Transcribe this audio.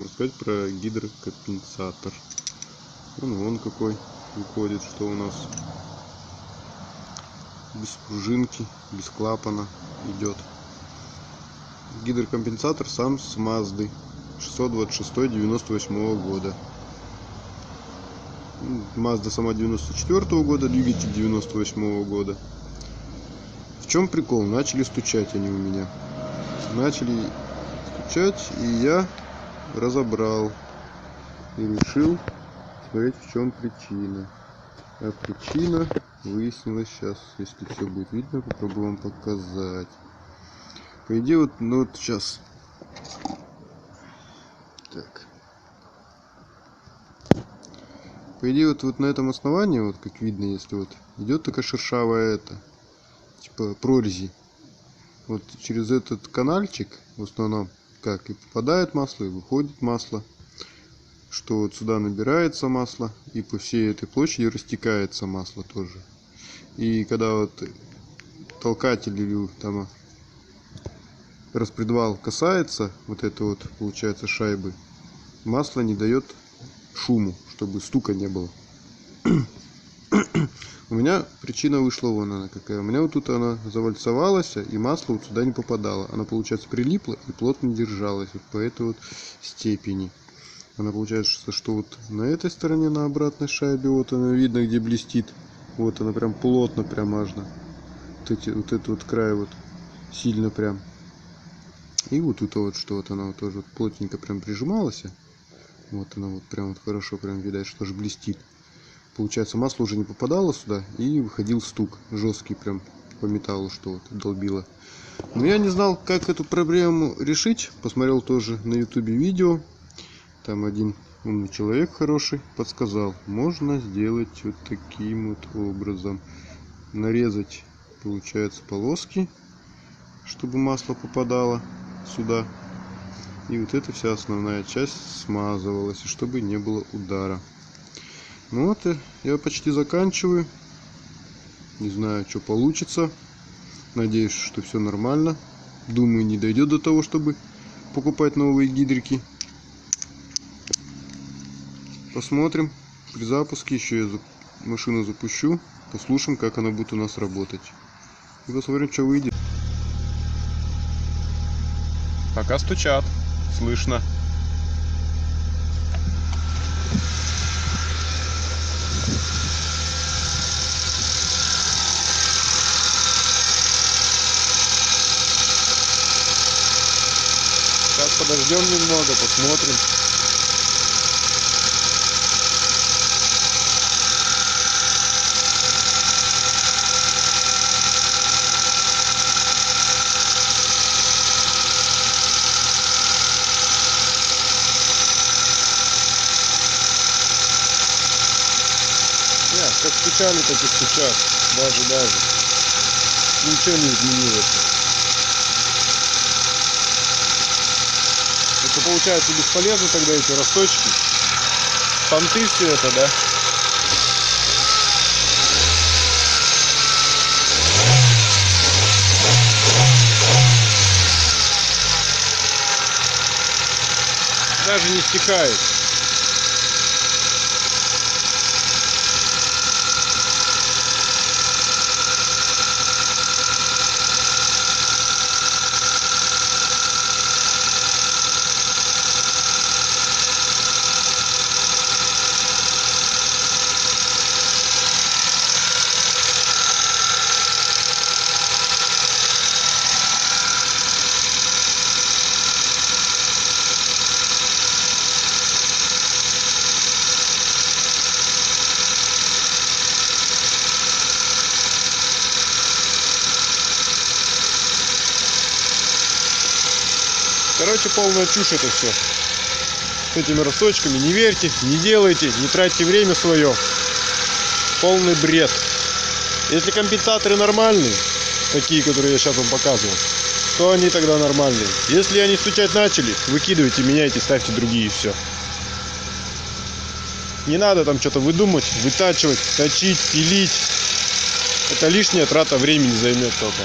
Рассказать про гидрокомпенсатор. Вон какой выходит, что у нас без пружинки, без клапана идет. Гидрокомпенсатор сам с Мазды 626-98 года. Мазда сама 94 года, двигатель 98 года. В чем прикол? Начали стучать они у меня. Начали стучать, и я разобрал и решил смотреть, в чем причина. А причина выяснилась сейчас, если все будет видно, попробую вам показать. По идее, вот сейчас. Так. По идее, вот на этом основании, вот как видно, если вот идет такая шершавая типа прорези. Вот через этот канальчик в основном как и попадает масло, и выходит масло. Что вот сюда набирается масло, и по всей этой площади растекается масло тоже. И когда вот толкатель или там распредвал касается вот это вот, получается, шайбы, масло не дает шуму, чтобы стука не было. У меня причина вышла вон она какая. У меня вот тут она завальцевалась, и масло вот сюда не попадало. Она, получается, прилипла и плотно держалась вот по этой вот степени. Она, получается, что вот на этой стороне, на обратной шайбе, вот она видно, где блестит. Вот она прям плотно, прям аж. Вот этот вот край вот сильно прям. И вот тут вот, что вот она вот тоже вот плотненько прям прижималась. Вот она вот прям вот хорошо прям видать, что же блестит. Получается, масло уже не попадало сюда, и выходил стук жесткий прям по металлу, что вот долбило. Но я не знал, как эту проблему решить. Посмотрел тоже на ютубе видео. Там один умный человек хороший подсказал. Можно сделать вот таким вот образом. Нарезать, получается, полоски, чтобы масло попадало сюда. И вот эта вся основная часть смазывалась, чтобы не было удара. Ну вот, я почти заканчиваю. Не знаю, что получится. Надеюсь, что все нормально. Думаю, не дойдет до того, чтобы покупать новые гидрики. Посмотрим. При запуске еще я машину запущу. Послушаем, как она будет у нас работать. И посмотрим, что выйдет. Пока стучат. Слышно. Сейчас подождем немного, посмотрим. Как стучали, так и стучат. Даже. Ничего не изменилось. Это получается бесполезно тогда эти росточки. Понты все это, да? Даже не стекает. Короче, полная чушь это все. С этими росточками не верьте, не делайте, не тратьте время свое. Полный бред. Если компенсаторы нормальные, такие, которые я сейчас вам показывал, то они тогда нормальные. Если они стучать начали, выкидывайте, меняйте, ставьте другие, и все. Не надо там что-то выдумать, вытачивать, точить, пилить. Это лишняя трата времени займет только.